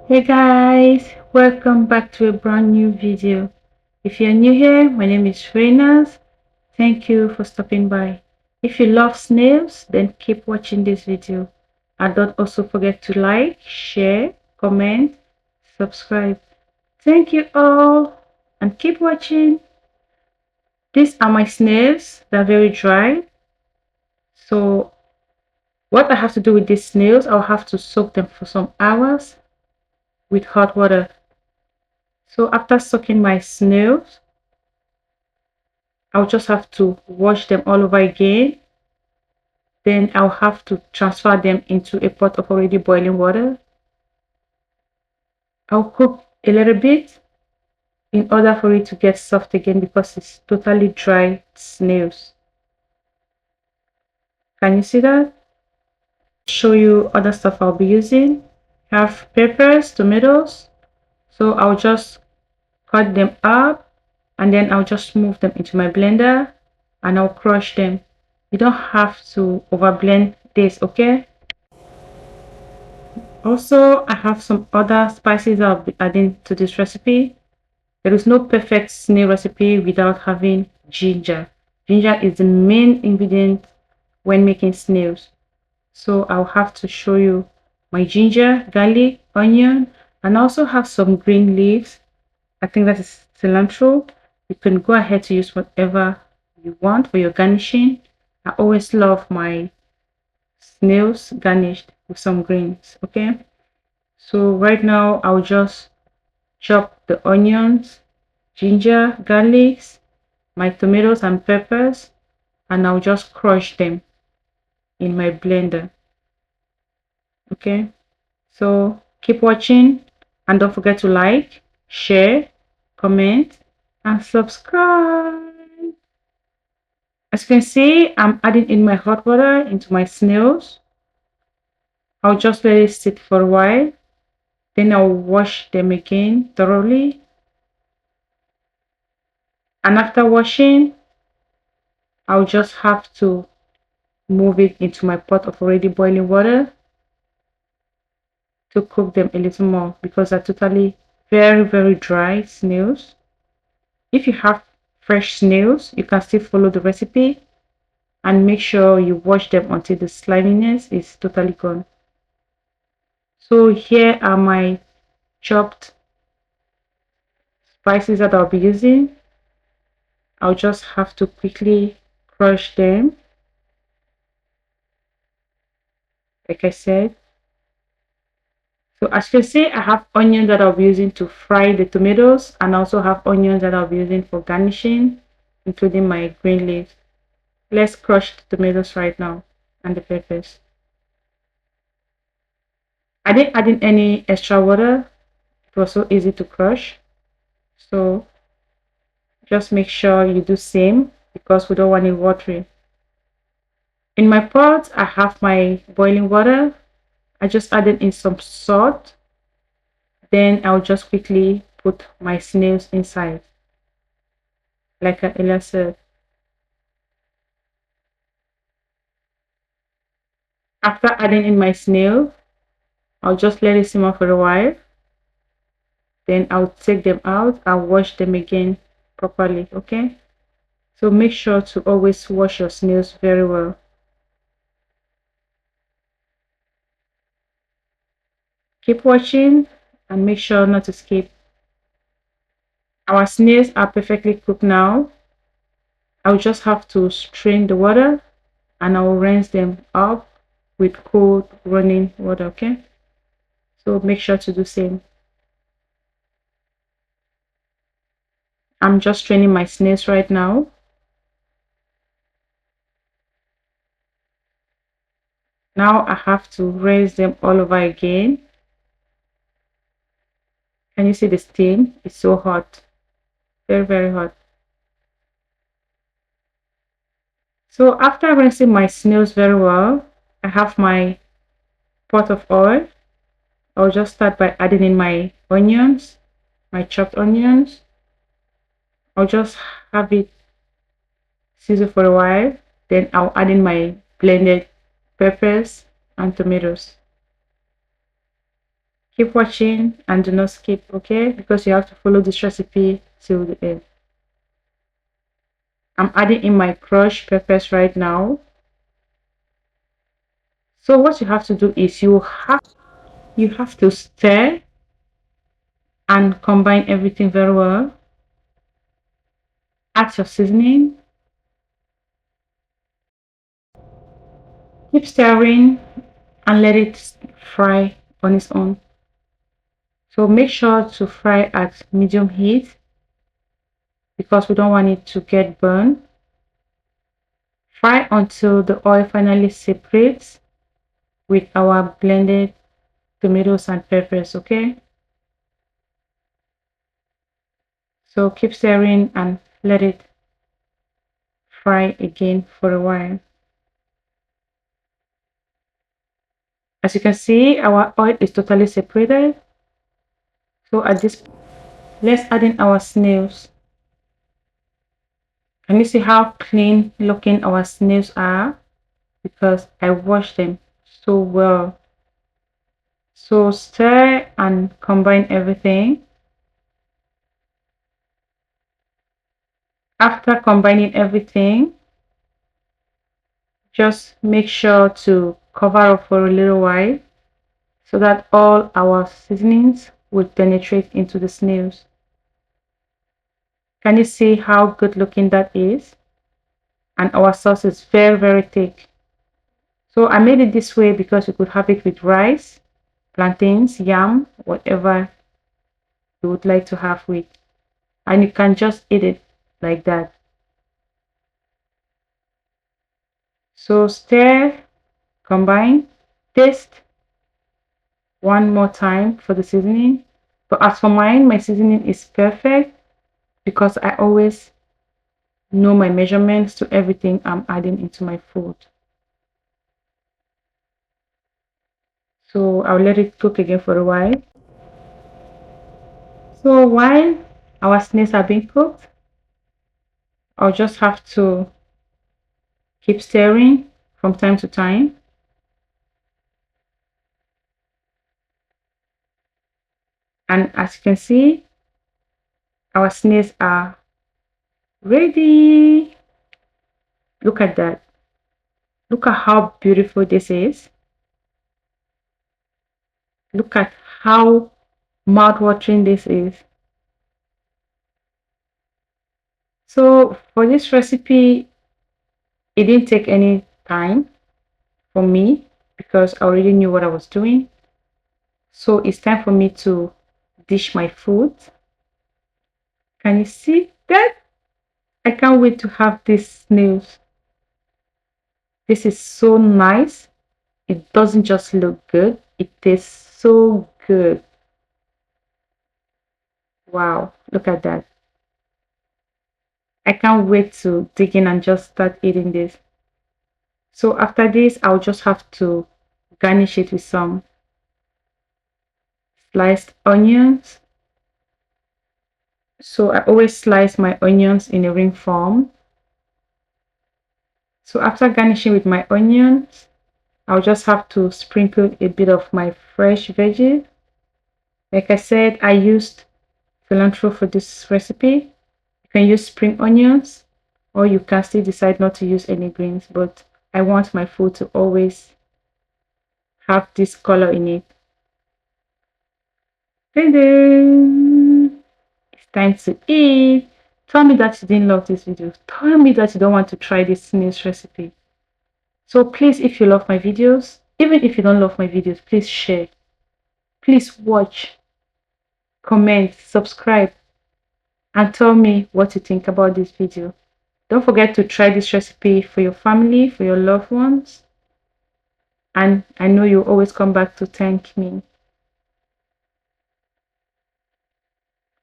Hey guys, welcome back to a brand new video. If you're new here, my name is Reynas. Thank you for stopping by. If you love snails, then keep watching this video. And don't also forget to like, share, comment, subscribe. Thank you all and keep watching. These are my snails. They're very dry. So what I have to do with these snails, I'll have to soak them for some hours with hot water. So after soaking my snails, I'll just have to wash them all over again. Then I'll have to transfer them into a pot of already boiling water. I'll cook a little bit in order for it to get soft again because it's totally dry snails. Can you see that? Show you other stuff I'll be using. I have peppers, tomatoes. So I'll just cut them up and then I'll just move them into my blender and I'll crush them. You don't have to overblend this, okay? Also, I have some other spices I'll be adding to this recipe. There is no perfect snail recipe without having ginger. Ginger is the main ingredient when making snails. So I'll have to show you my ginger, garlic, onion, and I also have some green leaves. I think that is cilantro. You can go ahead to use whatever you want for your garnishing. I always love my snails garnished with some greens. Okay, so right now I'll just chop the onions, ginger, garlics, my tomatoes and peppers, and I'll just crush them in my blender. Okay, so keep watching and don't forget to like, share, comment, and subscribe. As you can see, I'm adding in my hot water into my snails. I'll just let it sit for a while. Then I'll wash them again thoroughly. And after washing, I'll just have to move it into my pot of already boiling water to cook them a little more because they're totally very dry snails. If you have fresh snails, you can still follow the recipe and make sure you wash them until the sliminess is totally gone. So here are my chopped spices that I'll be using. I'll just have to quickly crush them. Like I said, so as you can see, I have onions that I'll be using to fry the tomatoes, and I also have onions that I'll be using for garnishing, including my green leaves. Let's crush the tomatoes right now and the peppers. I didn't add in any extra water. It was so easy to crush. So just make sure you do same because we don't want it watery. In my pot, I have my boiling water. I just added in some salt. Then I'll just quickly put my snails inside, like I earlier said. After adding in my snail, I'll just let it simmer for a while. Then I'll take them out and wash them again properly, okay? So make sure to always wash your snails very well. Keep watching and make sure not to skip. Our snails are perfectly cooked now. I'll just have to strain the water and I'll rinse them off with cold running water, okay? So make sure to do same. I'm just straining my snails right now. Now I have to rinse them all over again. Can you see the steam? It's so hot. Very hot. So after rinsing my snails very well, I have my pot of oil. I'll just start by adding in my onions, my chopped onions. I'll just have it sizzle for a while. Then I'll add in my blended peppers and tomatoes. Keep watching and do not skip, okay? Because you have to follow this recipe till the end. I'm adding in my crushed peppers right now. So what you have to do is you have to stir and combine everything very well. Add your seasoning. Keep stirring and let it fry on its own. So make sure to fry at medium heat because we don't want it to get burned. Fry until the oil finally separates with our blended tomatoes and peppers, okay? So keep stirring and let it fry again for a while. As you can see, our oil is totally separated. So at this, let's add in our snails. Can you see how clean looking our snails are? Because I washed them so well. So stir and combine everything. After combining everything, just make sure to cover up for a little while so that all our seasonings will penetrate into the snails. Can you see how good looking that is? And our sauce is very, very thick. So I made it this way because you could have it with rice, plantains, yam, whatever you would like to have with. And you can just eat it like that. So stir, combine, taste one more time for the seasoning. But as for mine, my seasoning is perfect because I always know my measurements to everything I'm adding into my food. So I'll let it cook again for a while. So while our snails are being cooked, I'll just have to keep stirring from time to time. And as you can see, our snails are ready. Look at that. Look at how beautiful this is. Look at how mouth-watering this is. So for this recipe, it didn't take any time for me because I already knew what I was doing. So it's time for me to dish my food. Can you see that? I can't wait to have these snails. This is so nice. It doesn't just look good, it tastes so good. Wow, look at that. I can't wait to dig in and just start eating this. So after this, I'll just have to garnish it with some sliced onions. So I always slice my onions in a ring form. So after garnishing with my onions, I'll just have to sprinkle a bit of my fresh veggies. Like I said, I used cilantro for this recipe. You can use spring onions or you can still decide not to use any greens, but I want my food to always have this color in it. Then it's time to eat. Tell me that you didn't love this video. Tell me that you don't want to try this snail's recipe. So please, if you love my videos, even if you don't love my videos, please share. Please watch, comment, subscribe, and tell me what you think about this video. Don't forget to try this recipe for your family, for your loved ones. And I know you'll always come back to thank me.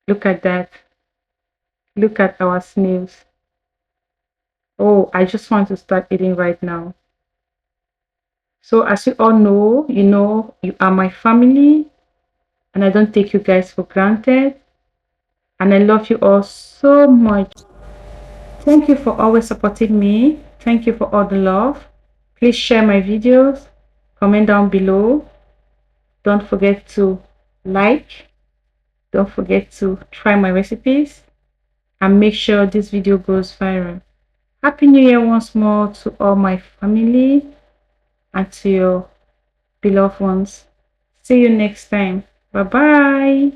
Look at that. Look at our snails. Oh, I just want to start eating right now. So as you all know, you are my family. And I don't take you guys for granted. And I love you all so much. Thank you for always supporting me. Thank you for all the love. Please share my videos. Comment down below. Don't forget to like. Don't forget to try my recipes and make sure this video goes viral. Happy New Year once more to all my family and to your beloved ones. See you next time. Bye bye.